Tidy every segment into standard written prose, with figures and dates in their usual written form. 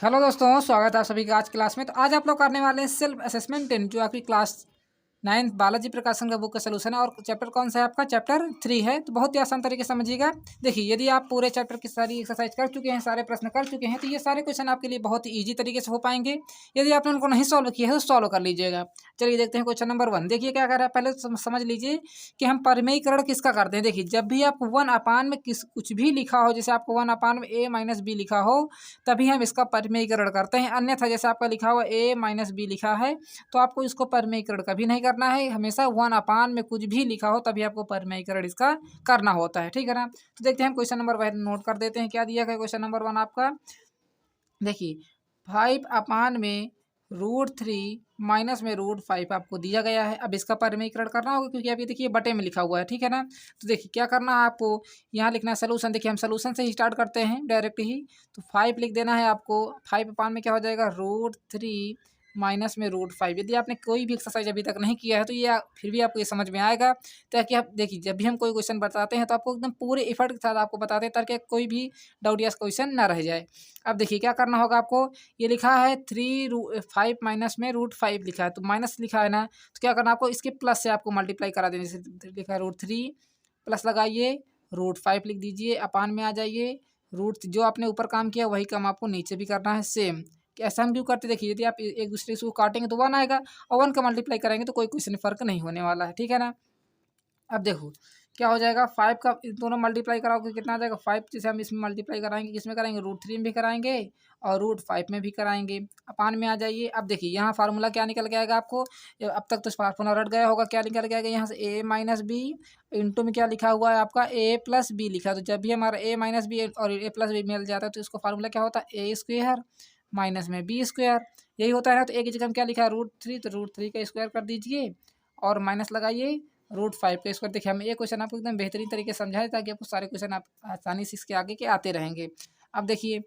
Hello दोस्तों, स्वागत है आप सभी का आज क्लास में। तो आज आप लोग करने वाले हैं सेल्फ असेसमेंट 10 जो आपकी क्लास 9 बालाजी प्रकाशन का बुक का सलूशन है। और चैप्टर कौन सा है आपका? चैप्टर 3 है। तो बहुत ही आसान तरीके से समझिएगा। देखिए, यदि आप पूरे चैप्टर की सारी एक्सरसाइज कर चुके हैं, सारे प्रश्न कर चुके हैं, तो ये सारे क्वेश्चन आपके लिए बहुत ही ईजी तरीके से हो पाएंगे। यदि आपने उनको नहीं सॉल्व किया है तो सॉल्व कर लीजिएगा। चलिए देखते हैं क्वेश्चन नंबर 1। देखिए क्या कर रहा है, पहले समझ लीजिए कि हम परिमेयीकरण किसका करते हैं। देखिए, जब भी आपको 1 अपान में कुछ भी लिखा हो, जैसे आपको 1 अपान में a माइनस बी लिखा हो, तभी हम इसका परिमेयीकरण करते हैं। अन्यथा जैसे आपका लिखा हुआ a माइनस बी लिखा है, तो आपको इसको परिमेयीकरण कभी नहीं करना है। हमेशा 1 अपान में कुछ भी लिखा हो तभी आपको परिमेयीकरण इसका करना होता है, ठीक है ना। तो देखते हैं क्वेश्चन नंबर 1 नोट कर देते हैं। क्या दिया गया क्वेश्चन नंबर 1 आपका? देखिए, 5 अपान में √3 माइनस में √5 आपको दिया गया है। अब इसका परिमेयीकरण करना होगा, क्योंकि अभी देखिए बटे में लिखा हुआ है, ठीक है ना। तो देखिए क्या करना है आपको, यहाँ लिखना है सोल्यूशन। देखिए हम सोल्यूशन से ही स्टार्ट करते हैं डायरेक्ट ही। तो 5 लिख देना है आपको। 5 अपान में क्या हो जाएगा, √3 माइनस में √5। यदि आपने कोई भी एक्सरसाइज अभी तक नहीं किया है तो ये फिर भी आपको ये समझ में आएगा। ताकि आप देखिए, जब भी हम कोई क्वेश्चन बताते हैं तो आपको एकदम पूरे एफर्ट के साथ आपको बताते हैं, ताकि कोई भी डाउट या क्वेश्चन ना रह जाए। अब देखिए क्या करना होगा आपको, ये लिखा है 5 माइनस में √5 लिखा है, तो माइनस लिखा है ना, तो क्या करना आपको, इसके प्लस से आपको मल्टीप्लाई करा देने। जैसे लिखा है √3 प्लस लगाइए √5 लिख दीजिए, अपान में आ जाइए। रूट जो आपने ऊपर काम किया वही काम आपको नीचे भी करना है सेम। कि ऐसा हम क्यों करते, देखिए यदि आप एक दूसरे से काटेंगे तो 1 आएगा, और 1 का मल्टीप्लाई करेंगे तो कोई क्वेश्चन फर्क नहीं होने वाला है, ठीक है ना। अब देखो क्या हो जाएगा, 5 का इन दोनों मल्टीप्लाई कराओगे कितना आ जाएगा, 5 जैसे हम इसमें मल्टीप्लाई कराएंगे, किसमें कराएंगे, √3 में भी कराएंगे और √5 में भी कराएंगे। अपान में आ जाइए। अब देखिए यहाँ फार्मूला क्या निकल के आएगा आपको, अब तक तो फार्मूला रट गया होगा। क्या निकल के आएगा यहाँ से, a माइनस बी इंटू में क्या लिखा हुआ है आपका, a प्लस बी लिखा है। तो जब भी हमारा a माइनस बी और a प्लस बी मिल जाता है तो इसको फार्मूला क्या होता है, a स्क्वेयर माइनस में b स्क्वेयर, यही होता है ना। तो a की जगह हम क्या लिखा है, √3, तो √3 का स्क्वायर कर दीजिए और माइनस लगाइए √5 का स्क्वायर। देखिए हम ये क्वेश्चन आपको एकदम बेहतरीन तरीके से समझाए, ताकि आपको सारे क्वेश्चन आप आसानी से इसके आगे के आते रहेंगे। अब देखिए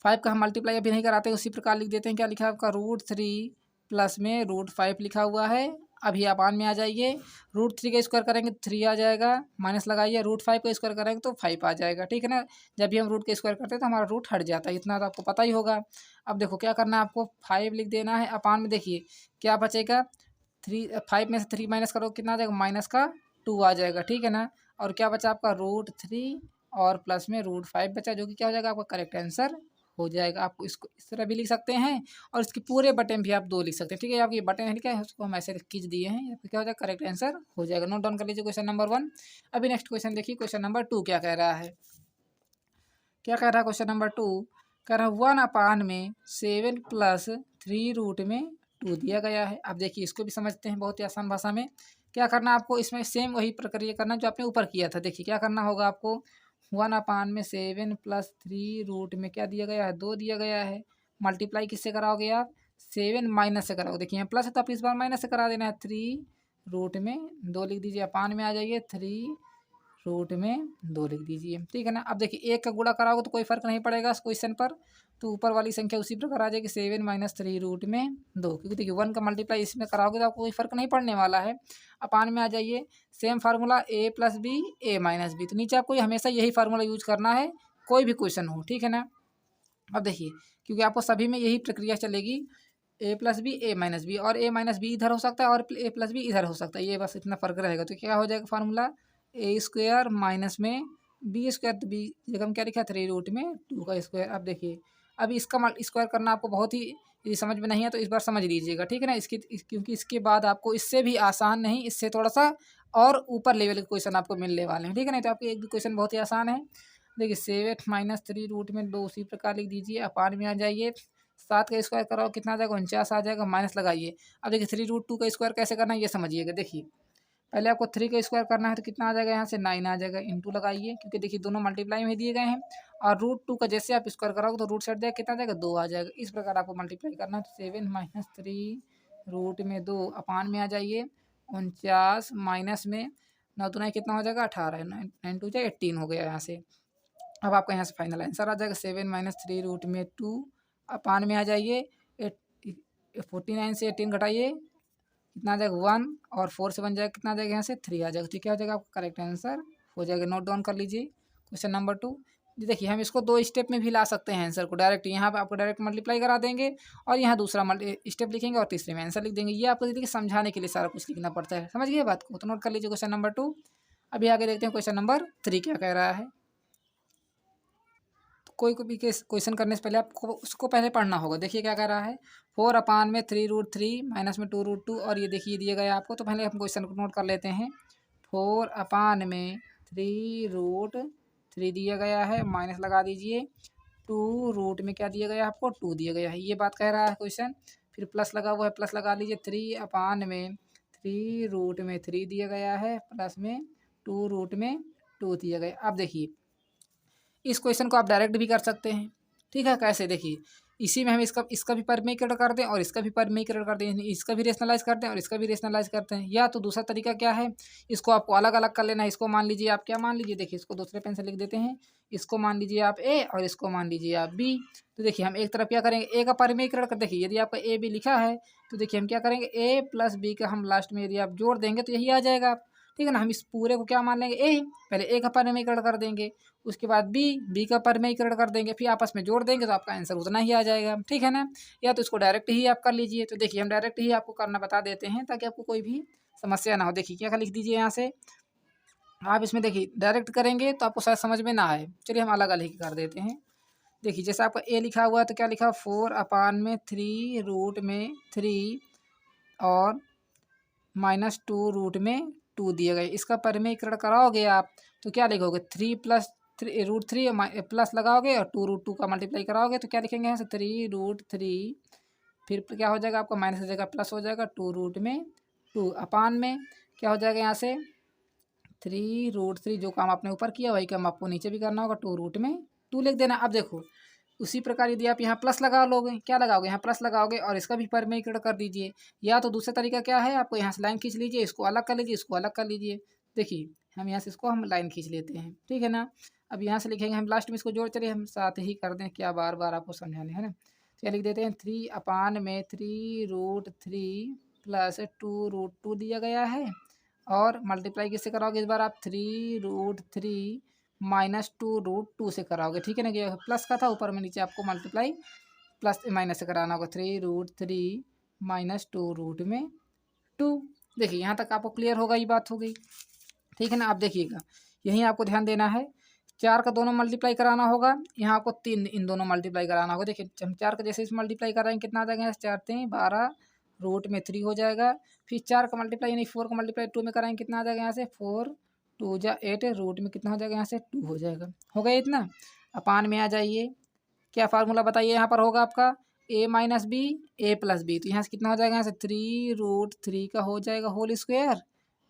5 का हम मल्टीप्लाई अभी नहीं कराते, उसी प्रकार लिख देते हैं। क्या लिखा है आपका, √3 प्लस में √5 लिखा हुआ है। अभी अपान में आ जाइए, √3 का स्क्वायर करेंगे 3 आ जाएगा, माइनस लगाइए, √5 का स्क्वायर करेंगे तो 5 आ जाएगा, ठीक है ना। जब भी हम रूट का स्क्वायर करते हैं तो हमारा रूट हट जाता है, इतना तो आपको पता ही होगा। अब देखो क्या करना है आपको, 5 लिख देना है, अपान में देखिए क्या बचेगा, 5 में से 3 माइनस करो कितना आ जाएगा, माइनस का 2 आ जाएगा, ठीक है ना। और क्या बचा आपका, √3 और प्लस में √5 बचा, जो कि क्या हो जाएगा आपका करेक्ट आंसर हो जाएगा। आप इसको इस तरह भी लिख सकते हैं और इसके पूरे बटन भी आप 2 लिख सकते हैं, ठीक है। आपकी बटन है लिखा है, उसको हम ऐसे खींच दिए हैं, या फिर क्या हो जाएगा, करेक्ट आंसर हो जाएगा। नोट डाउन कर लीजिए क्वेश्चन नंबर 1। अभी नेक्स्ट क्वेश्चन देखिए, क्वेश्चन नंबर 2 क्या कह रहा है। क्या कह रहा है क्वेश्चन नंबर 2, कह रहा है 1 अपान में 7 प्लस 3 रूट में 2 दिया गया है। अब देखिए इसको भी समझते हैं बहुत ही आसान भाषा में। क्या करना आपको, इसमें सेम वही प्रक्रिया करना जो आपने ऊपर किया था। देखिए क्या करना होगा आपको, 1 अपान में 7 प्लस 3 रूट में क्या दिया गया है, 2 दिया गया है। मल्टीप्लाई किससे कराओगे आप, 7 माइनस से कराओगे। देखिए यहाँ प्लस है तो आप इस बार माइनस से करा देना है, 3 रूट में 2 लिख दीजिए, अपान में आ जाइए, 3 रूट में 2 लिख दीजिए, ठीक है ना। अब देखिए 1 का गुणा कराओगे तो कोई फर्क नहीं पड़ेगा इस क्वेश्चन पर, तो ऊपर वाली संख्या उसी प्रकार आ जाएगी, 7 माइनस 3 रूट में 2, क्योंकि देखिए 1 का मल्टीप्लाई इसमें कराओगे तो आपको कोई फर्क नहीं पड़ने वाला है। अपान में आ जाइए, same formula a plus b a minus b, तो नीचे आपको हमेशा यही फार्मूला यूज करना है, कोई भी क्वेश्चन हो, ठीक है ना। अब देखिए क्योंकि आपको सभी में यही प्रक्रिया चलेगी, a plus b a minus b, और a माइनस बी इधर हो सकता है और a प्लस बी इधर हो सकता है, ये बस इतना फर्क रहेगा। तो क्या हो जाएगा फार्मूला, ए स्क्वायर माइनस में बी स्क्वायर, तो बी जगह हम क्या लिखा है, 3 रूट में 2 का स्क्वायर। अब देखिए अभी इसका स्क्वायर करना आपको बहुत ही, यदि समझ में नहीं है तो इस बार समझ लीजिएगा, ठीक है ना। क्योंकि इसके बाद आपको इससे भी आसान नहीं, इससे थोड़ा सा और ऊपर लेवल के क्वेश्चन आपको मिलने वाले हैं, ठीक है ना। तो आपके एक भी क्वेश्चन बहुत ही आसान है। देखिए 7 माइनस 3 रूट में 2 उसी प्रकार लिख दीजिए, अपान में आ जाइए, 7 का स्क्वायर कराओ कितना आ जाएगा, 49 आ जाएगा, माइनस लगाइए। अब देखिए 3√2 का स्क्वायर कैसे करना है ये समझिएगा। देखिए पहले आपको 3 का स्क्वायर करना है तो कितना आ जाएगा, यहाँ से 9 आ जाएगा, इंटू लगाइए, क्योंकि देखिए दोनों मल्टीप्लाई में दिए गए हैं। और √2 का जैसे आप स्क्वायर कराओगे तो रूट सेट जाएगा, कितना आ जाएगा, 2 आ जाएगा। इस प्रकार आपको मल्टीप्लाई करना है। तो 7 माइनस 3 रूट में 2 अपान में आ जाइए, 49 माइनस में 9 दुना कितना हो जाएगा, 18, 9 टू जाए 18 हो गया यहाँ से। अब आपका यहाँ से फाइनल आंसर आ जाएगा, 7 माइनस 3 रूट में 2 अपान में आ जाइए, 49 से 18 घटाइए, कितना आ जाएगा 1, और 4 से बन जाएगा, कितना आ जाएगा यहाँ से 3 आ जाएगा। तो क्या हो जाएगा आपका करेक्ट आंसर हो जाएगा। नोट डाउन कर लीजिए क्वेश्चन नंबर 2। देखिए हम इसको 2 स्टेप में भी ला सकते हैं आंसर को डायरेक्ट। यहाँ पे आपको डायरेक्ट मल्टीप्लाई करा देंगे और यहाँ दूसरा स्टेप लिखेंगे और तीसरे में आंसर लिख देंगे। ये आपको देखिए समझाने के लिए सारा कुछ लिखना पड़ता है। समझ गए बात को? तो नोट कर लीजिए क्वेश्चन नंबर 2। अभी आगे देखते हैं क्वेश्चन नंबर 3 क्या कह रहा है। तो कोई भी क्वेश्चन करने से पहले आपको उसको पहले पढ़ना होगा। देखिए क्या कह रहा है, 4/3√3 माइनस में 2√2 और ये देखिए दिया गया आपको। तो पहले हम क्वेश्चन को नोट कर लेते हैं। 4/3√3 दिया गया है, माइनस लगा दीजिए 2 रूट में क्या दिया गया है आपको 2 दिया गया है। ये बात कह रहा है क्वेश्चन। फिर प्लस लगा हुआ है, प्लस लगा लीजिए 3/3 दिया गया है, प्लस में 2√2 दिया गया। अब देखिए इस क्वेश्चन को आप डायरेक्ट भी कर सकते हैं। ठीक है, कैसे? देखिए इसी में हम इसका भी परिमेयीकरण कर दें और इसका भी परिमेयीकरण कर दें, इसका भी रेशनलाइज करते हैं और इसका भी रेशनलाइज करते हैं। या तो दूसरा तरीका क्या है, इसको आपको अलग अलग कर लेना है। इसको मान लीजिए आप क्या मान लीजिए, देखिए इसको दूसरे पेन से लिख देते हैं। इसको मान लीजिए आप ए और इसको मान लीजिए आप बी। तो देखिए हम एक तरफ क्या करेंगे, ए का परिमेयीकरण कर, देखिए यदि आपका ए बी लिखा है तो देखिए हम क्या करेंगे, ए प्लस बी का हम लास्ट में यदि आप जोड़ देंगे तो यही आ जाएगा। ठीक है ना, हम इस पूरे को क्या मान लेंगे, ए, पहले ए का परिमेयीकरण कर देंगे, उसके बाद बी का परिमेयीकरण कर देंगे, फिर आपस में जोड़ देंगे तो आपका आंसर उतना ही आ जाएगा। ठीक है ना, या तो इसको डायरेक्ट ही आप कर लीजिए। तो देखिए हम डायरेक्ट ही आपको करना बता देते हैं ताकि आपको कोई भी समस्या ना हो। देखिए क्या लिख दीजिए यहाँ से, आप इसमें देखिए डायरेक्ट करेंगे तो आपको शायद समझ में ना आए। चलिए हम अलग अलग ही कर देते हैं। देखिए जैसे आपका ए लिखा हुआ है तो क्या लिखा, 4/3 और -2 दिए गए। इसका परिमेयीकरण कराओगे आप तो क्या लिखोगे, 3 + 3√3 प्लस लगाओगे और 2√2 का मल्टीप्लाई कराओगे तो क्या लिखेंगे यहाँ से 3√3। फिर क्या हो जाएगा आपका, माइनस हो जाएगा प्लस हो जाएगा 2√2 अपान में क्या हो जाएगा यहाँ से 3√3। जो काम आपने ऊपर किया वही काम आपको नीचे भी करना होगा, 2√2 लिख देना। अब देखो उसी प्रकार यदि आप यहाँ प्लस लगा लोगे, क्या लगाओगे, यहाँ प्लस लगाओगे और इसका भी परिमेयीकरण कर दीजिए। या तो दूसरा तरीका क्या है, आपको यहाँ से लाइन खींच लीजिए, इसको अलग कर लीजिए, इसको अलग कर लीजिए। देखिए हम यहाँ से इसको हम लाइन खींच लेते हैं। ठीक है ना, अब यहाँ से लिखेंगे हम लास्ट में इसको जोड़, चलिए हम साथ ही कर दें, क्या बार बार आपको समझाने है ना। चलिए लिख देते हैं 3/3√3 + 2√2 दिया गया है और मल्टीप्लाई किससे कराओगे इस बार आप, 3√3 -2√2 से कराओगे। ठीक है ना, कि प्लस का था ऊपर में, नीचे आपको मल्टीप्लाई प्लस माइनस से कराना होगा, 3√3 -2√2। देखिए यहाँ तक आपको क्लियर होगा, ये बात हो गई। ठीक है ना, आप देखिएगा यहीं आपको ध्यान देना है, 4 का दोनों मल्टीप्लाई कराना होगा, यहाँ आपको 3 इन दोनों मल्टीप्लाई कराना होगा। देखिए हम 4 का जैसे इस मल्टीप्लाई कर रहे हैं कितना आ जाएगा, 4×3 = 12 √3 हो जाएगा। फिर 4 का मल्टीप्लाई यानी 4 का मल्टीप्लाई 2 में कराएंगे कितना आ जाएगा यहाँ से, 4×2 = 8 रूट में कितना हो जाएगा यहाँ से 2 हो जाएगा। हो गया इतना, अपान में आ जाइए, क्या फार्मूला बताइए यहाँ पर होगा आपका, a - b a + b। तो यहाँ से कितना हो जाएगा, यहाँ से 3√3 का हो जाएगा होल स्क्वायर,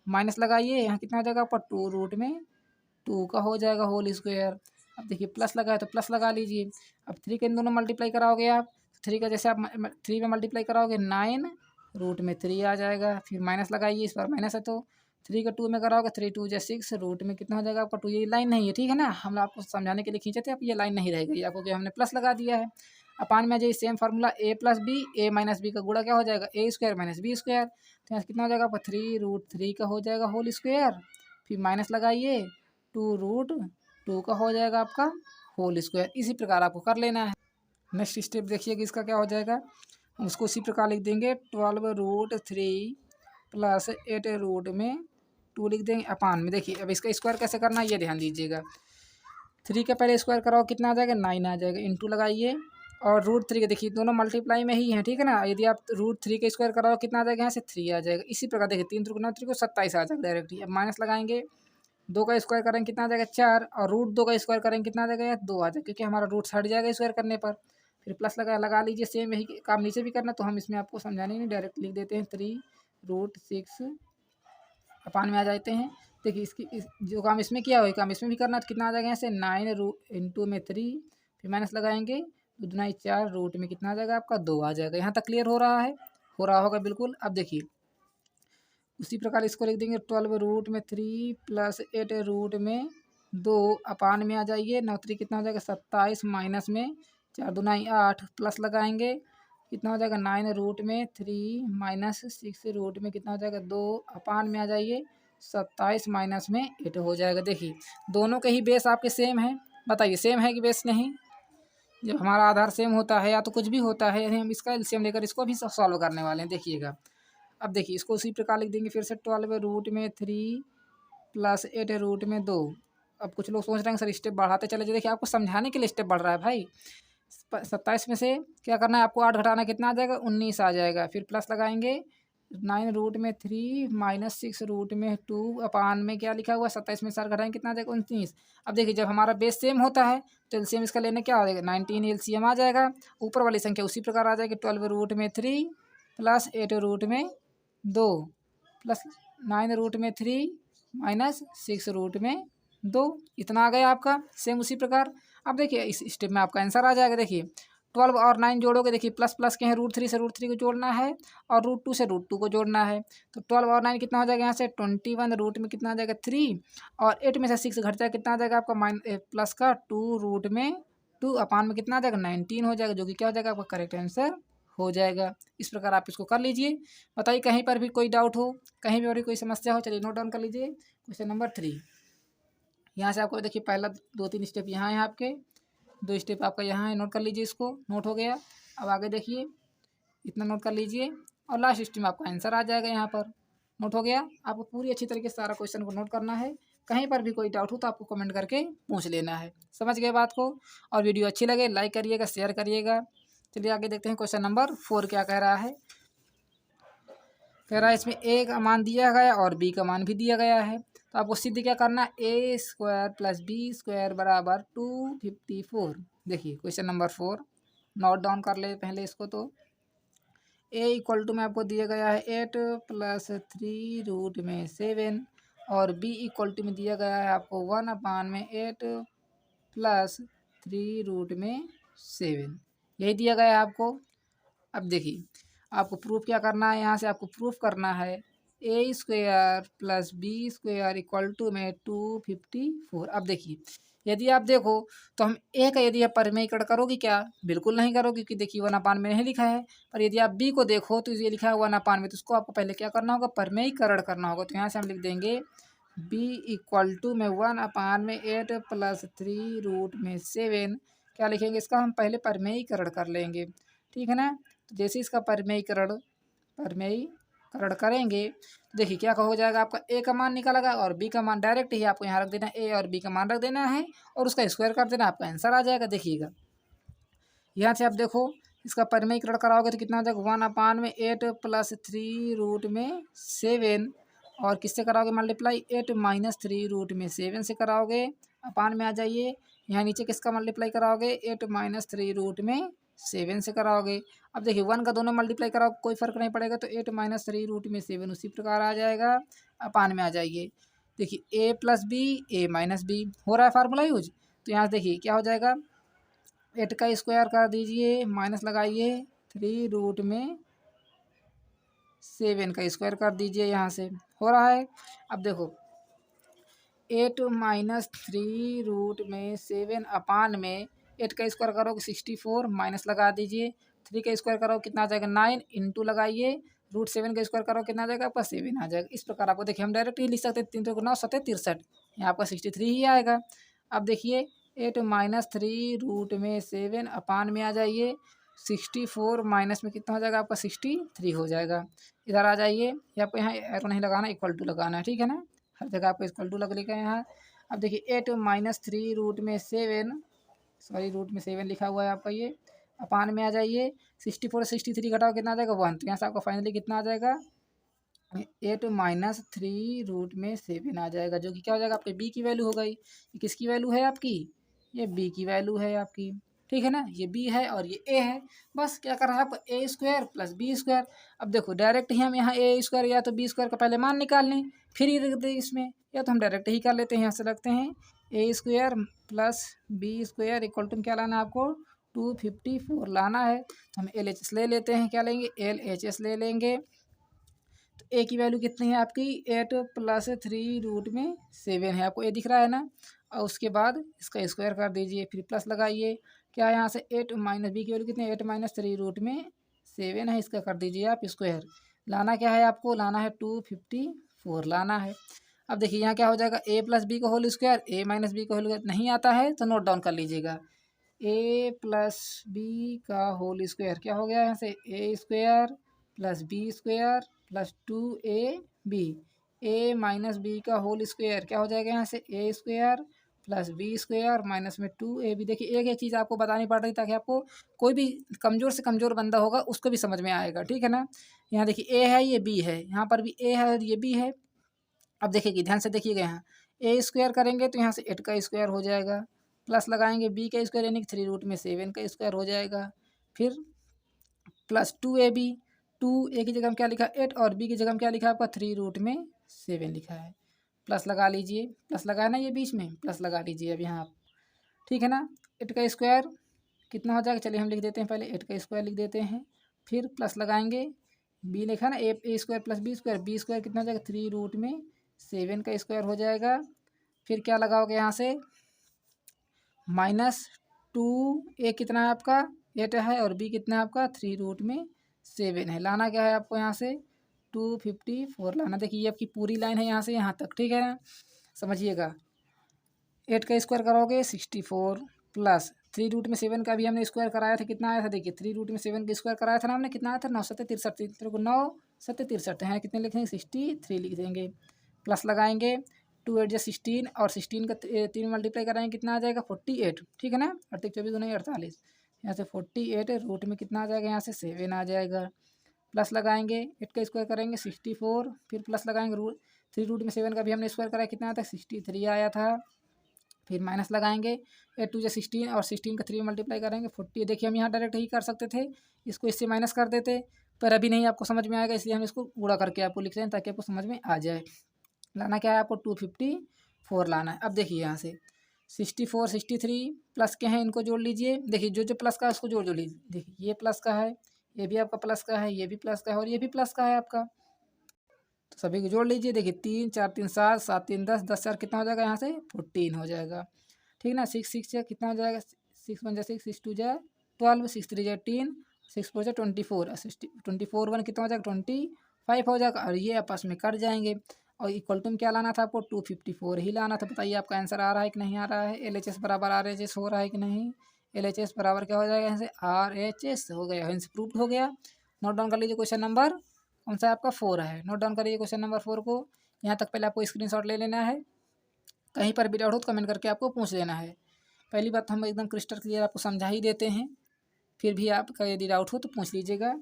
माइनस लगाइए यहाँ कितना हो जाएगा आपका 2√2 का हो जाएगा होल स्क्वायर। अब देखिए प्लस लगा है तो प्लस लगा लीजिए। अब 3 के इन दोनों मल्टीप्लाई कराओगे आप, 3 का जैसे आप 3 में मल्टीप्लाई कराओगे 9 √3 आ जाएगा। फिर माइनस लगाइए, इस बार माइनस है तो 3 का 2 में कराओगे 3×2 = 6 रूट में कितना हो जाएगा आपका 2। ये लाइन नहीं है, ठीक है ना, हम आपको समझाने के लिए खींचे थे, अब ये लाइन नहीं रहेगी आपको, कि हमने प्लस लगा दिया है। अपान में आ जाइए, same formula a + b a - b का गुणा क्या हो जाएगा, a² - b²। तो यहाँ कितना हो जाएगा आपका 3√3 का हो जाएगा होल स्क्वायर, फिर माइनस लगाइए 2√2 का हो जाएगा आपका होल स्क्वायर। इसी प्रकार आपको कर लेना है। नेक्स्ट स्टेप देखिए कि इसका क्या हो जाएगा, हम उसको उसी प्रकार लिख देंगे 12√3 + 8√2 लिख देंगे अपान में। देखिए अब इसका स्क्वायर कैसे करना है ये ध्यान दीजिएगा, 3 का पहले स्क्वायर कराओ कितना आ जाएगा 9 आ जाएगा, इंटू लगाइए और √3 के देखिए दोनों मल्टीप्लाई में ही है। ठीक है ना, यदि आप √3 का स्क्वायर कराओ कितना आ जाएगा यहाँ से 3 आ जाएगा। इसी प्रकार देखिए 3 × 3 = 9 27 आ जाएगा डायरेक्टली। अब माइनस लगाएंगे, 2 का स्क्वायर करेंगे कितना आ जाएगा 4 और √2 का स्क्वायर करेंगे कितना आ जाएगा 2 आ जाएगा, क्योंकि हमारा रूट हट जाएगा स्क्वायर करने पर। फिर प्लस लगा लीजिए, सेम यही काम नीचे भी करना, तो हम इसमें आपको समझाने नहीं, डायरेक्ट लिख देते हैं 3√6 अपान में आ जाते हैं। देखिए जो काम इसमें किया वही काम इसमें भी करना, तो कितना आ जाएगा यहाँ से 9 × 3, फिर माइनस लगाएंगे 2 × 2 = 4 रूट में कितना आ जाएगा आपका 2 आ जाएगा। यहाँ तक क्लियर हो रहा है, हो रहा होगा बिल्कुल। अब देखिए उसी प्रकार इसको लिख देंगे 12√3 + 8√2 अपान में आ जाइए, 9×3 कितना हो जाएगा 27, माइनस में 4 × 2 = 8, प्लस लगाएंगे कितना हो जाएगा 9√3 - 6 रूट में कितना हो जाएगा 2 अपान में आ जाइए 27 - में 8 हो जाएगा। देखिए दोनों के ही बेस आपके सेम हैं, बताइए सेम है कि बेस नहीं। जब हमारा आधार सेम होता है या तो कुछ भी होता है, हम इसका एलसीएम लेकर इसको भी सॉल्व करने वाले हैं। देखिएगा, अब देखिए इसको उसी प्रकार लिख देंगे फिर से 12 रूट में 3 प्लस 8 रूट में 2। अब कुछ लोग सोच रहे हैं सर स्टेप बढ़ाते चले जाइए। देखिए आपको समझाने के लिए स्टेप बढ़ रहा है भाई। 27 में से क्या करना है आपको, 8 घटाना कितना आ जाएगा, 19 आ जाएगा। फिर प्लस लगाएंगे 9 रूट में 3 माइनस 6 रूट में 2 अपान में क्या लिखा हुआ है 27 में 4 घटाएंगे कितना आ जाएगा, 19। अब देखिए जब हमारा बेस सेम होता है तो एलसीएम इसका लेने क्या हो जाएगा, 19 एलसीएम आ जाएगा। ऊपर वाली संख्या उसी प्रकार आ जाएगी, 12 रूट में 3 प्लस 8 रूट में 2 प्लस 9 रूट में 3 माइनस 6 रूट में 2। इतना आ गया आपका सेम उसी प्रकार। अब देखिए इस स्टेप में आपका आंसर आ जाएगा। देखिए 12 और 9 जोड़ोगे, देखिए प्लस प्लस के हैं, रूट 3 से रूट 3 को जोड़ना है और रूट 2 से रूट 2 को जोड़ना है। तो 12 और 9 कितना हो जाएगा यहाँ से 21, रूट में कितना आ जाएगा 3 और 8 में से 6 घट जाएगा कितना आ जाएगा आपका प्लस का 2 रूट में 2 अपान में कितना आ जाएगा 19 हो जाएगा, जो कि क्या हो जाएगा आपका करेक्ट आंसर हो जाएगा। इस प्रकार आप इसको कर लीजिए। बताइए कहीं पर भी कोई डाउट हो, कहीं भी और कोई समस्या हो, चलिए नोट डाउन कर लीजिए। क्वेश्चन नंबर 3 यहाँ से आपको देखिए पहला 2-3 स्टेप यहाँ है आपके, 2 स्टेप आपका यहाँ है, नोट कर लीजिए। इसको नोट हो गया। अब आगे देखिए इतना नोट कर लीजिए और लास्ट स्टेप में आपका आंसर आ जाएगा। यहाँ पर नोट हो गया। आपको पूरी अच्छी तरीके से सारा क्वेश्चन को नोट करना है। कहीं पर भी कोई डाउट हो तो आपको कमेंट करके पूछ लेना है। समझ गए बात को। और वीडियो अच्छी लगे लाइक करिएगा, शेयर करिएगा। चलिए आगे देखते हैं क्वेश्चन नंबर 4 क्या कह रहा है। कह रहा है इसमें ए का मान दिया गया और बी का मान भी दिया गया है। तो आपको सिद्ध क्या करना है, A square plus B square बराबर 254। देखिए क्वेश्चन नंबर 4 नोट डाउन कर ले पहले इसको। तो ए इक्वल टू में आपको दिया गया है 8 प्लस 3 रूट में 7 और बी इक्वल टू में दिया गया है आपको 1 अपान में 8 प्लस 3 रूट में 7। यही दिया गया है आपको। अब देखिए आपको प्रूफ क्या करना है, यहाँ से आपको प्रूफ करना है A square plus B square equal to में 254। अब देखिए यदि आप देखो तो हम ए का यदि आप परिमेयीकरण करोगे क्या, बिल्कुल नहीं करोगे, क्योंकि देखिए 1 अपान में नहीं लिखा है। पर यदि आप बी को देखो तो ये लिखा है 1 अपान में, तो उसको आपको पहले क्या करना होगा, परिमेयीकरण करना होगा। तो यहाँ से हम लिख देंगे बी इक्वल टू में 1 अपान में 8 प्लस 3 रूट में 7। क्या लिखेंगे, इसका हम पहले परिमेयीकरण कर लेंगे, ठीक है ना। तो जैसे इसका परिमेयीकरण करेंगे तो देखिए क्या हो जाएगा, आपका ए का मान निकालेगा और बी का मान डायरेक्ट ही आपको यहाँ रख देना है, ए और बी का मान रख देना है और उसका स्क्वायर कर देना, आपका आंसर आ जाएगा। देखिएगा यहाँ से आप देखो इसका परिमेयीकरण कराओगे तो कितना हो जाएगा 1 अपान में 8 प्लस 3 रूट में 7 और किससे कराओगे मल्टीप्लाई 8 माइनस 3 रूट में 7 से कराओगे, अपान में आ जाइए। यहाँ नीचे किसका मल्टीप्लाई कराओगे 8 माइनस 3 रूट में 7 से कराओगे। अब देखिए 1 का दोनों मल्टीप्लाई कराओ कोई फर्क नहीं पड़ेगा, तो 8 माइनस 3 रूट में 7 उसी प्रकार आ जाएगा, अपान में आ जाइए। देखिए ए plus b a minus B हो रहा है फार्मूला यूज। तो यहाँ देखिए क्या हो जाएगा 8 का स्क्वायर कर दीजिए माइनस लगाइए 3 रूट में 7 का स्क्वायर कर दीजिए, यहाँ से हो रहा है। अब देखो 8 माइनस 3 रूट में 7 अपान में 8 का स्क्वायर करोगे 64 माइनस लगा दीजिए, 3 का स्क्वायर करो कितना आ जाएगा 9 इंटू लगाइए रूट 7 का स्क्वायर करो कितना आ जाएगा आपका 7 आ जाएगा। इस प्रकार आपको देखिए हम डायरेक्ट ही लिख सकते हैं 3 3 9 7 63, यहाँ आपका 63 ही आएगा। अब देखिए 8 माइनस 3 रूट में 7 अपान में आ जाइए 64 माइनस में कितना हो जाएगा आपका 63 हो जाएगा। इधर आ जाइए, ये आपको यहाँ एरो नहीं लगाना, इक्वल टू लगाना है, ठीक है ना। हर जगह आपको इक्वल टू लग लिखा है यहाँ। अब देखिए 8 माइनस 3 रूट में 7 सॉरी रूट में 7 लिखा हुआ है आपका, ये अपान में आ जाइए 64 63 घटाओ कितना आ जाएगा 1। तो यहाँ से आपका फाइनली कितना आ जाएगा 8 माइनस 3 रूट में 7 आ जाएगा, जो कि क्या हो जाएगा आपके बी की वैल्यू हो गई। ये किसकी वैल्यू है आपकी, ये बी की वैल्यू है आपकी, ठीक है ना। ये बी है और ये ए है। बस क्या कर रहा है आपका ए स्क्वायर प्लस बी स्क्वायर। अब देखो डायरेक्ट ही हम यहाँ ए स्क्वायर या तो बी स्क्वायर का पहले मान निकाल लें फिर ही रख दें इसमें, या तो हम डायरेक्ट ही कर लेते हैं। यहाँ से रखते हैं A square plus B square equal to क्या लाना है आपको 254 लाना है। तो हम एल एच एस ले लेते हैं, क्या लेंगे एल एच एस ले लेंगे। तो ए की वैल्यू कितनी है आपकी 8 प्लस 3 रूट में 7 है, आपको ए दिख रहा है ना। और उसके बाद इसका स्क्वायर कर दीजिए फिर प्लस लगाइए, क्या है यहाँ से 8 माइनस बी की वैल्यू कितनी है 8 माइनस 3 रूट में 7 है, इसका कर दीजिए आप स्क्वायर। लाना क्या है आपको, लाना है 254 लाना है। अब देखिए यहाँ क्या हो जाएगा, ए प्लस बी का whole square, A minus B का होल स्क्वायर। नहीं आता है तो नोट डाउन कर लीजिएगा, ए प्लस बी का होल स्क्वायर क्या हो गया यहाँ से, A square plus B square plus 2ab। A minus B का होल स्क्वायर क्या हो जाएगा यहाँ से, A square plus B square minus में 2ab। देखिए एक एक चीज़ आपको बतानी पड़ रही ताकि आपको कोई भी कमज़ोर से कमज़ोर बंदा होगा उसको भी समझ में आएगा, ठीक है ना। यहाँ देखिए ए है, ये बी है, यहाँ पर भी ए है और ये बी है। अब देखिए ध्यान से देखिएगा, यहाँ ए स्क्वायर करेंगे तो यहाँ से 8 का स्क्वायर हो जाएगा, प्लस लगाएंगे बी का स्क्वायर यानी कि 3√7 का स्क्वायर हो जाएगा, फिर प्लस 2ab। 2a की जगह हम क्या लिखा 8 और b की जगह हम क्या लिखा आपका 3√7 लिखा है। प्लस लगा लीजिए, प्लस लगाया ना ये बीच में, प्लस लगा लीजिए अब यहाँ आप, ठीक है ना। 8 का स्क्वायर कितना हो जाएगा, चलिए हम लिख देते हैं, पहले 8 का स्क्वायर लिख देते हैं, फिर प्लस लगाएंगे, बी लिखा ना ए स्क्वायर प्लस बी स्क्वायर कितना हो जाएगा 3√7 का स्क्वायर हो जाएगा। फिर क्या लगाओगे यहाँ से -2, ए कितना है आपका 8 है और बी कितना है आपका 3√7 है। लाना क्या है आपको यहाँ से 254 लाना। देखिए ये आपकी पूरी लाइन है यहाँ से यहाँ तक, ठीक है ना, समझिएगा। 8 का स्क्वायर करोगे 64 प्लस 3√7 का भी हमने स्क्वायर कराया था, कितना आया था देखिए 3√7 का स्क्वायर कराया था ना हमने, कितना आया था 9 7 63 को 9 7 63 है, कितने लिखेंगे 63 लिख देंगे, प्लस लगाएंगे 2 8 16 और 16 का 3 मल्टीप्लाई कराएंगे कितना आ जाएगा 48, ठीक है ना। 38 24 नहीं 48, यहाँ से 48 रूट में कितना आ जाएगा यहाँ से 7 आ जाएगा। प्लस लगाएंगे 8 का स्क्वायर करेंगे 64, फिर प्लस लगाएंगे 3√7 का भी हमने स्क्वायर कराया कितना आता है 63 आया था। फिर माइनस लगाएंगे 8 2 16 और 16 का 3 मल्टीप्लाई करेंगे 40। देखिए हम यहाँ डायरेक्ट ही कर सकते थे, इसको इससे माइनस कर देते, पर अभी नहीं आपको समझ में आएगा इसलिए हम इसको गुणा करके आपको लिख रहे हैं ताकि आपको समझ में आ जाए। लाना क्या है आपको 254 लाना है। अब देखिए यहाँ से 64 63 प्लस के हैं, इनको जोड़ लीजिए। देखिए जो जो प्लस का है उसको जोड़ लीजिए। देखिए ये प्लस का है, ये भी आपका प्लस का है, ये भी प्लस का है और ये भी प्लस का है आपका, तो सभी को जोड़ लीजिए। देखिए 3 4 3 7 7 3 10 10 4 कितना हो जाएगा यहाँ से 14 हो जाएगा, ठीक ना। 6 6 जा कितना हो जाएगा 6 1 जा 6 6 2 जा 12 6 3 जा 10 6 4 जा 24 24 1 कितना हो जाएगा 25 हो जाएगा और ये आपस में कट जाएंगे। और इक्वल टू में क्या लाना था आपको 254 ही लाना था। बताइए आपका आंसर आ रहा है कि नहीं आ रहा है, LHS बराबर RHS हो रहा है कि नहीं। LHS बराबर क्या हो जाएगा यहाँ से RHS हो गया, आंसर प्रूफ हो गया। नोट डाउन कर लीजिए क्वेश्चन नंबर कौन सा आपका 4 है, नोट डाउन करिए क्वेश्चन नंबर 4 को। यहाँ तक पहले आपको स्क्रीनशॉट ले लेना है, कहीं पर भी डाउट हो तो कमेंट करके आपको पूछ लेना है। पहली बात तो हम एकदम क्रिस्टल क्लियर आपको समझा ही देते हैं, फिर भी आपका यदि डाउट हो तो पूछ लीजिएगा।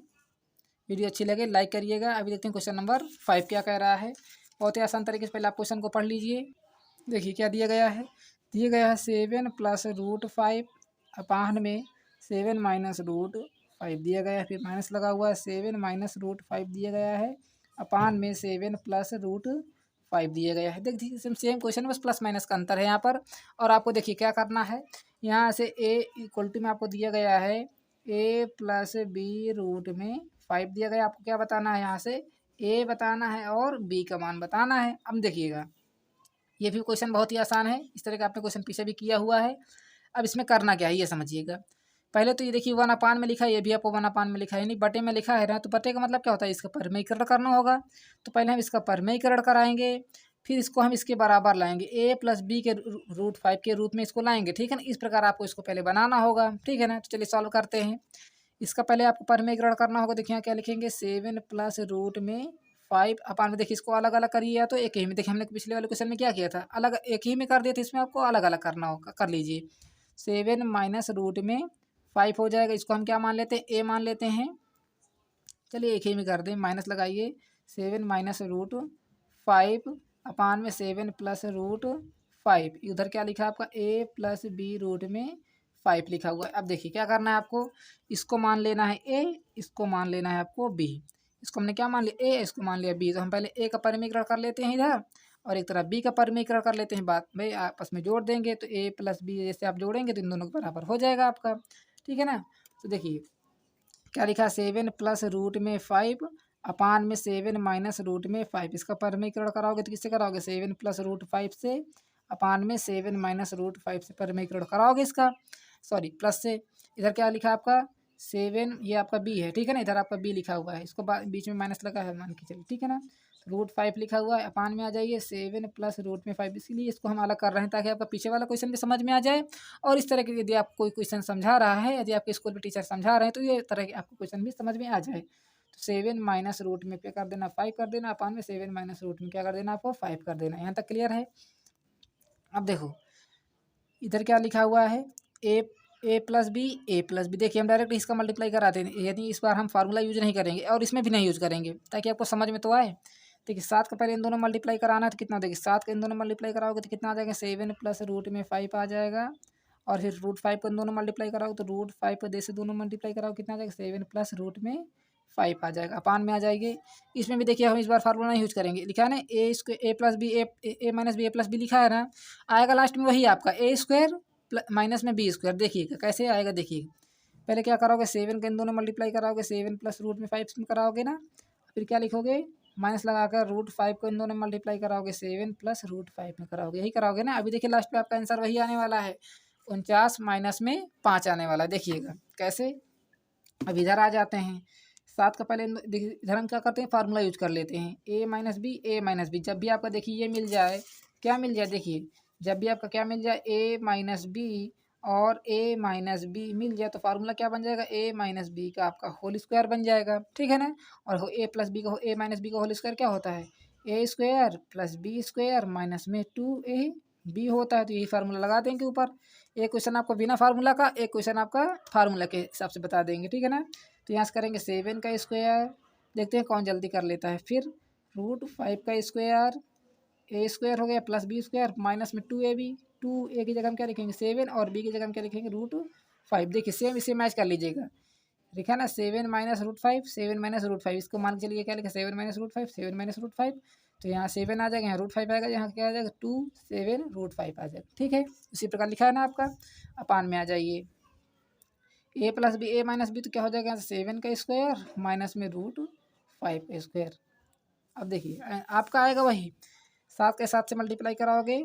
वीडियो अच्छी लगे लाइक करिएगा। अभी देखते हैं क्वेश्चन नंबर 5 क्या कह रहा है। बहुत ही आसान तरीके से पहले आप क्वेश्चन को पढ़ लीजिए। देखिए क्या दिया गया है, दिया गया है 7 + √5 अपान में 7 - √5 दिया गया है, फिर माइनस लगा हुआ है 7 - √5 दिया गया है अपान में 7 + √5 दिया गया है। देखिए सेम क्वेश्चन बस प्लस माइनस का अंतर है यहाँ पर। और आपको देखिए क्या करना है, यहाँ से a इक्वल टू में आपको दिया गया है a + b√5 दिया गया। आपको क्या बताना है यहाँ से a बताना है और b का मान बताना है। अब देखिएगा ये भी क्वेश्चन बहुत ही आसान है, इस तरह का आपने क्वेश्चन पीछे भी किया हुआ है। अब इसमें करना क्या है ये समझिएगा। पहले तो ये देखिए 1 अपान में लिखा है, ये भी आपको 1 अपान में लिखा है, यानी बटे में लिखा है ना, तो बटे का मतलब क्या होता है इसका परमेयीकरण करना होगा। तो पहले हम इसका परमेयीकरण कराएंगे, फिर इसको हम इसके बराबर लाएंगे a + b के √5 के रूप में इसको लाएंगे, ठीक है ना। इस प्रकार आपको इसको पहले बनाना होगा, ठीक है ना। तो चलिए सॉल्व करते हैं। इसका पहले आपको परमेयीकरण करना होगा। देखिए यहाँ क्या लिखेंगे 7 + √5 अपान में, देखिए इसको अलग अलग करिए या तो एक ही में। देखिए हमने पिछले वाले क्वेश्चन में क्या किया था, अलग एक ही में कर दिया था, इसमें आपको अलग अलग करना होगा। कर लीजिए 7 - √5 हो जाएगा, इसको हम क्या मान लेते हैं a मान लेते हैं। चलिए एक ही में कर दें, माइनस लगाइए 7 - √5 अपान में 7 + √5, उधर क्या लिखा है आपका a + b√5 लिखा हुआ है। अब देखिए क्या करना है आपको, इसको मान लेना है a, इसको मान लेना है आपको b। इसको हमने क्या मान लिया a, इसको मान लिया b, तो हम पहले a का परमीकरण कर लेते हैं इधर और एक तरफ b का परमीकरण कर लेते हैं। बात भाई आपस में जोड़ देंगे तो a + b जैसे आप जोड़ेंगे तो इन दोनों के बराबर हो जाएगा आपका, ठीक है ना। तो देखिए क्या लिखा 7 + √5 अपान में 7 - √5, इसका परमीकरण कराओगे तो किससे कराओगे 7 + √5 से अपान में 7 - √5 से परमीकरण कराओगे इसका, सॉरी प्लस से। इधर क्या लिखा आपका 7, ये आपका b है, ठीक है ना, इधर आपका b लिखा हुआ है, इसको बीच में माइनस लगा है मान के चलिए, ठीक है ना। √5 लिखा हुआ है, अपान में आ जाइए 7 प्लस √5। इसीलिए इसको हम अलग कर रहे हैं ताकि आपका पीछे वाला क्वेश्चन भी समझ में आ जाए। और इस तरह के यदि आप कोई क्वेश्चन समझा रहा है, यदि आपके स्कूल में टीचर समझा रहे हैं, तो ये तरह के आपको क्वेश्चन भी समझ में आ जाए। तो 7 माइनस रूट में क्या कर देना, 5 कर देना, अपान में 7 माइनस रूट में क्या कर देना, आपको 5 कर देना। यहाँ तक क्लियर है। अब देखो इधर क्या लिखा हुआ है, ए प्लस बी। देखिए हम डायरेक्ट इसका मल्टीप्लाई कराते हैं, यानी इस बार हम फार्मूला यूज नहीं करेंगे और इसमें भी नहीं यूज करेंगे, ताकि आपको समझ में तो आए। देखिए 7 का पहले इन दोनों मल्टीप्लाई कराना है तो कितना, देखिए 7 का इन दोनों मल्टीप्लाई कराओगे तो कितना आ जाएगा, 7 प्लस √5 आ जाएगा। और फिर √5 को इन दोनों मल्टीप्लाई कराओ तो √5 को दे से दोनों मल्टीप्लाई कराओ कितना आ जाएगा, 7 प्लस √5 आ जाएगा, अपान में आ जाएगी। इसमें भी देखिए हम इस बार फार्मूला नहीं यूज करेंगे, लिखा है ना ए plus b, a minus B, A plus B लिखा है ना, आएगा लास्ट में वही आपका A² माइनस में B²। देखिएगा कैसे आएगा, देखिएगा पहले क्या करोगे, 7 के इन दोनों मल्टीप्लाई कराओगे, 7 प्लस √5 में कराओगे ना, फिर क्या लिखोगे, माइनस लगाकर √5 को इन दोनों मल्टीप्लाई कराओगे, 7 प्लस √5 में कराओगे, यही कराओगे ना। अभी देखिए लास्ट पे आपका आंसर वही आने वाला है, 49 माइनस में 5 आने वाला है। देखिएगा कैसे। अब इधर आ जाते हैं, 7 का पहले इधर हम क्या करते हैं, फार्मूला यूज कर लेते हैं, ए माइनस बी। जब भी आपका देखिए ये मिल जाए, क्या मिल जाए, देखिए जब भी आपका क्या मिल जाए, ए माइनस बी और ए माइनस बी मिल जाए तो फार्मूला क्या बन जाएगा, ए माइनस बी का आपका होल स्क्वायर बन जाएगा, ठीक है ना। और ए प्लस बी का, ए माइनस बी का होल स्क्वायर क्या होता है, A² प्लस B² माइनस में 2AB होता है। तो यही फार्मूला लगा देंगे ऊपर। एक क्वेश्चन आपको बिना फार्मूला का, एक क्वेश्चन आपका फार्मूला के हिसाब से बता देंगे, ठीक है ना। तो यहाँ से करेंगे 7 का स्क्वायर, देखते हैं कौन जल्दी कर लेता है। फिर √5 का स्क्वायर, A² हो गया प्लस B² माइनस में 2AB। 2A की जगह हम क्या लिखेंगे 7 और B की जगह हम क्या लिखेंगे √5। देखिए सेम इसे मैच कर लीजिएगा, लिखा ना 7 माइनस √5, 7 माइनस √5, इसको मान के चलिए क्या लिखा 7 माइनस √5, 7 माइनस √5। तो यहाँ 7 आ जाएगा, यहाँ √5 आएगा, यहाँ क्या आ जाएगा 2 7 √5 आ जाएगा, ठीक है। इसी प्रकार लिखा है ना आपका, अपान में आ जाइए ए plus b, a minus b, तो क्या हो जाएगा यहाँ से 7 का स्क्वायर माइनस में √5 का स्क्वायर। अब देखिए आपका आएगा वही, 7 के 7 से मल्टीप्लाई कराओगे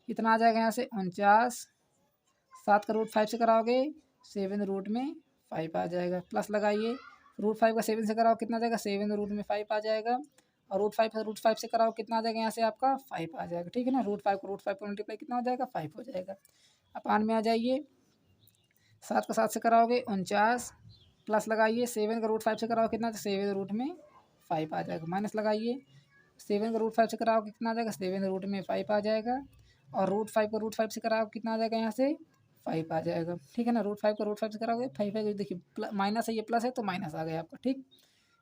कितना आ जाएगा यहाँ से 49, 7 का √5 से कराओगे 7 √5 आ जाएगा, प्लस लगाइए √5 का 7 से कराओ कितना आ जाएगा 7 √5 आ जाएगा। और √5 का √5 से कराओ कितना आ जाएगा यहाँ से आपका 5 आ जाएगा, ठीक है ना। √5 को मल्टीप्लाई कितना हो जाएगा 5 हो जाएगा, अपान में आ जाइए। 7 का 7 से कराओगे 49, प्लस लगाइए 7 का √5 से कराओ कितना, 7 √5 आ जाएगा, माइनस लगाइए 7 का √5 से कराओ कितना आ जाएगा 7 √5 आ जाएगा। और √5 को √5 से कराओ कितना आ जाएगा यहाँ से 5 आ जाएगा, ठीक है ना। √5 को √5 से कराओगे 5 आएगा। देखिए माइनस है, ये प्लस है तो माइनस आ गया आपका, ठीक।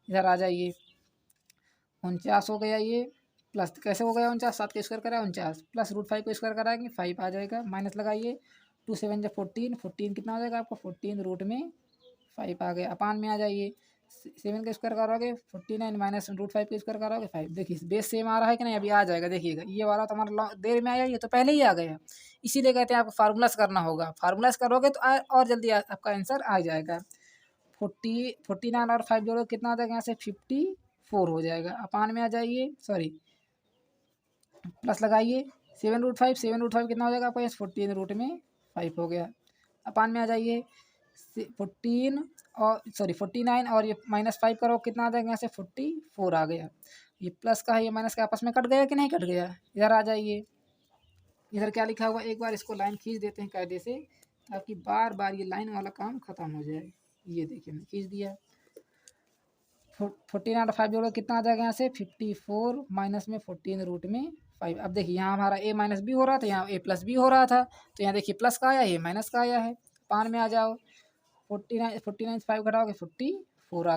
इधर आ जाइए 49 हो गया, ये प्लस कैसे हो गया 49, 7 का स्क्वायर करा 49 प्लस √5 को स्क्वायर कराएंगे 5 आ जाएगा, माइनस लगाइए 2 7 जब 14, 14 कितना हो जाएगा आपको 14 √5 आ गया, अपान में आ जाइए। 7 का स्क्वायर करोगे 49 माइनस √5 का स्क्वायर करोगे 5। देखिए बेस सेम आ रहा है कि नहीं, अभी आ जाएगा, देखिएगा ये वाला तो हमारा देर में आया, ये तो पहले ही आ गया। इसीलिए कहते हैं आपको फार्मूलास करना होगा, फार्मूलास करोगे तो और जल्दी आपका आंसर आ जाएगा। 49 और 5 जोड़ो कितना आ जाएगा यहाँ से 54 हो जाएगा, अपान में आ जाइए, सॉरी प्लस लगाइए 7 √5 कितना हो जाएगा आपका, 14 √5 हो गया, अपान में आ जाइए 14 और सॉरी 49 और ये -5 करो कितना आ जाएगा यहाँ से 44 आ गया। ये प्लस का है ये माइनस का आपस में कट गया कि नहीं कट गया। इधर आ जाइए, इधर क्या लिखा हुआ, एक बार इसको लाइन खींच देते हैं कायदे से, ताकि बार बार ये लाइन वाला काम खत्म हो जाए। ये देखिए मैंने खींच दिया, 49 और 5 जोड़ो कितना आ जाएगा यहाँ से 54 माइनस में 14 √5। अब देखिए यहाँ हमारा a माइनस बी हो रहा था, यहाँ a प्लस बी हो रहा था, तो यहाँ देखिए प्लस का आया, ये माइनस का आया है, पान में आ जाओ 49 से 5 घटाओगे 44 आ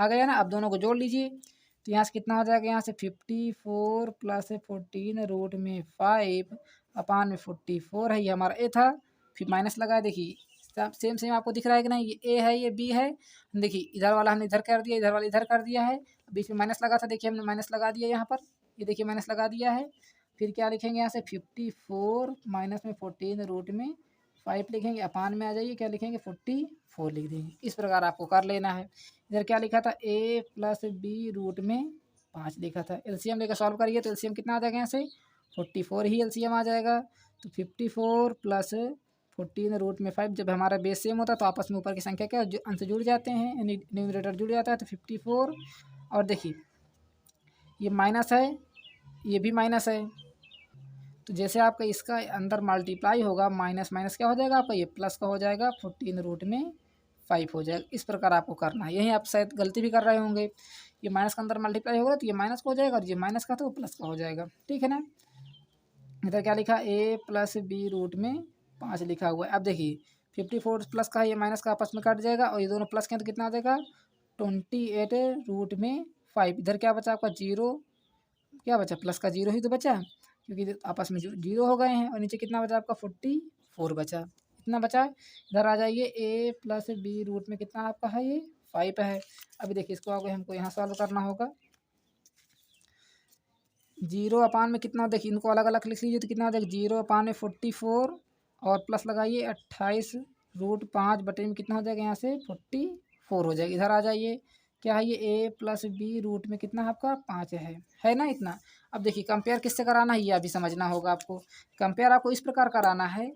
गया ना। अब दोनों को जोड़ लीजिए, तो यहाँ से कितना हो जाएगा यहाँ से 54 प्लस 14 √5 अपान में 44 है, ये हमारा ए था। फिर माइनस लगाया, देखिए सेम सेम आपको दिख रहा है कि नहीं, ये ए है ये बी है। देखिए इधर वाला हमने इधर कर दिया, इधर वाला इधर कर दिया है, बीच में माइनस लगा था, देखिए हमने माइनस लगा दिया यहाँ पर, ये देखिए माइनस लगा दिया है। फिर क्या लिखेंगे यहाँ से 54 माइनस में 14 √5 लिखेंगे, अपान में आ जाइए क्या लिखेंगे 44 लिख देंगे। इस प्रकार आपको कर लेना है। इधर क्या लिखा था a प्लस बी √5 लिखा था, एलसीएम लेकर सॉल्व करिए तो एलसीएम कितना आ जाएगा यहाँ से 44 ही एलसीएम आ जाएगा। तो 54 प्लस 14 √5, जब हमारा बेस सेम होता है तो आपस में ऊपर की संख्या क्या अंश जुड़ जाते हैं, न्यूमरेटर जुड़ जाता है, तो 54। और देखिए ये माइनस है, ये भी माइनस है। तो जैसे आपका इसका अंदर मल्टीप्लाई होगा, माइनस माइनस क्या हो जाएगा आपका, ये प्लस का हो जाएगा, 14√5 हो जाएगा। इस प्रकार आपको करना है। यही आप शायद गलती भी कर रहे होंगे। ये माइनस का अंदर मल्टीप्लाई होगा तो ये माइनस का हो जाएगा, और ये माइनस का तो प्लस का हो जाएगा। ठीक है ना। इधर क्या लिखा, a+b√5 लिखा हुआ है। अब देखिए 54 प्लस का ये माइनस का आपस में कट जाएगा, और ये दोनों प्लस के तो कितना आ जाएगा, 28√5। इधर क्या बचा आपका, जीरो। क्या बचा, प्लस का जीरो ही तो बचा, क्योंकि आपस में जो जीरो हो गए हैं। और नीचे कितना बचा आपका, 44 बचा। इतना बचा। इधर आ जाइए, a+b में कितना आपका है, ये 5 है। अभी देखिए इसको आगे हमको यहाँ सॉल्व करना होगा। 0 में कितना, देखिए इनको अलग अलग लिख लीजिए तो कितना आ जाएगा, 0/44 और प्लस लगाइए 28√5 बटे में कितना हो जाएगा, यहाँ से 44 हो जाएगा। इधर आ जाइए, क्या है ये, a+b में कितना आपका 5 है ना इतना। अब देखिए कंपेयर किससे कराना है, ये अभी समझना होगा आपको। कंपेयर आपको इस प्रकार कराना है,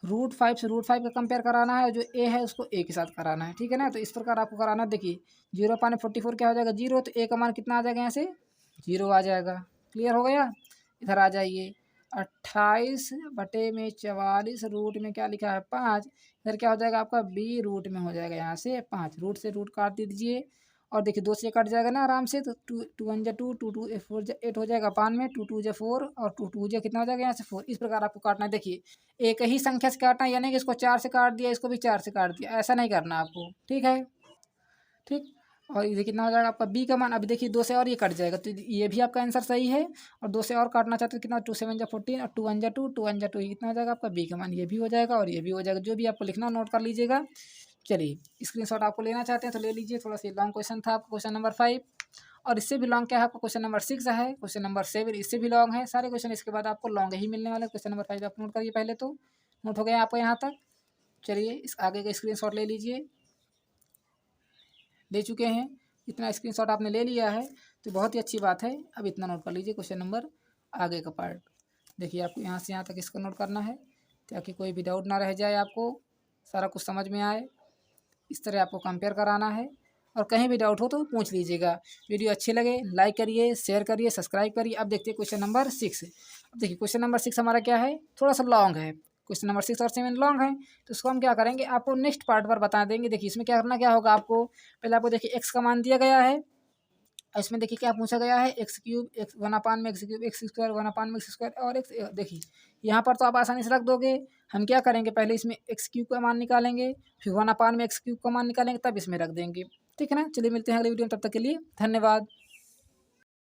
√5 से √5 का कंपेयर कराना है, जो a है उसको a के साथ कराना है। ठीक है ना। तो इस प्रकार आपको कराना है। देखिए 0/44 क्या हो जाएगा, 0, तो a का मान कितना आ जाएगा, यहाँ से 0 आ जाएगा। क्लियर हो गया। इधर आ जाइए, 28/44 रूट में क्या लिखा है, 5। इधर क्या हो जाएगा आपका, b रूट में हो जाएगा, यहाँ से 5। रूट से रूट काट दीजिए, और देखिए 2 से कट जाएगा ना आराम से। तो 2 1 जा 2, 2 2 4 जा 8 हो जाएगा पान में, 2 2 जा 4, और 2 2 जा कितना हो जाएगा, यहाँ से 4। इस प्रकार आपको काटना है। देखिए एक ही संख्या से काटना है, यानी कि इसको 4 से काट दिया, इसको भी 4 से काट दिया, ऐसा नहीं करना आपको। ठीक है। ठीक। और ये कितना हो जाएगा आपका b का मान। अभी देखिए 2 से और ये कट जाएगा, तो ये भी आपका आंसर सही है। और 2 से और काटना चाहते हो कितना, 2 7 जा 14, और 2 1 जा 2, 2 1 जा 2, कितना हो जाएगा आपका b का मान। ये भी हो जाएगा और ये भी हो जाएगा। जो भी आपको लिखना नोट कर लीजिएगा। चलिए स्क्रीनशॉट आपको लेना चाहते हैं तो ले लीजिए। थोड़ा सा लॉन्ग क्वेश्चन था आपका, क्वेश्चन नंबर 5। और इससे भी लॉन्ग क्या है आपका, क्वेश्चन नंबर 6 है, क्वेश्चन नंबर 7 इससे भी लॉन्ग है। सारे क्वेश्चन इसके बाद आपको लॉन्ग ही मिलने वाले। क्वेश्चन नंबर 5 आप नोट करिए पहले, तो नोट हो गया आपको यहाँ तक। चलिए इस आगे का स्क्रीनशॉट ले लीजिए। ले चुके हैं, इतना स्क्रीनशॉट आपने ले लिया है तो बहुत ही अच्छी बात है। अब इतना नोट कर लीजिए, क्वेश्चन नंबर आगे का पार्ट। देखिए आपको यहाँ से यहाँ तक इसका नोट करना है, ताकि कोई भी डाउट ना रह जाए, आपको सारा कुछ समझ में आए। इस तरह आपको कंपेयर कराना है, और कहीं भी डाउट हो तो पूछ लीजिएगा। वीडियो अच्छे लगे लाइक करिए, शेयर करिए, सब्सक्राइब करिए। अब देखते हैं क्वेश्चन नंबर 6। अब देखिए क्वेश्चन नंबर 6 हमारा क्या है, थोड़ा सा लॉन्ग है। क्वेश्चन नंबर 6 और 7 लॉन्ग है, तो उसको हम क्या करेंगे, आपको नेक्स्ट पार्ट पर बता देंगे। देखिए इसमें क्या करना क्या होगा आपको, पहले आपको देखिए एक्स का मान दिया गया है। इसमें देखिए क्या पूछा गया है, x³ x 1/x³ x², 1/x², और x। देखिए यहाँ पर तो आप आसानी से रख दोगे। हम क्या करेंगे, पहले इसमें x³ का मान निकालेंगे, फिर 1/x³ का मान निकालेंगे, तब इसमें रख देंगे। ठीक है ना। चलिए मिलते हैं अगले वीडियो में, तब तक के लिए धन्यवाद।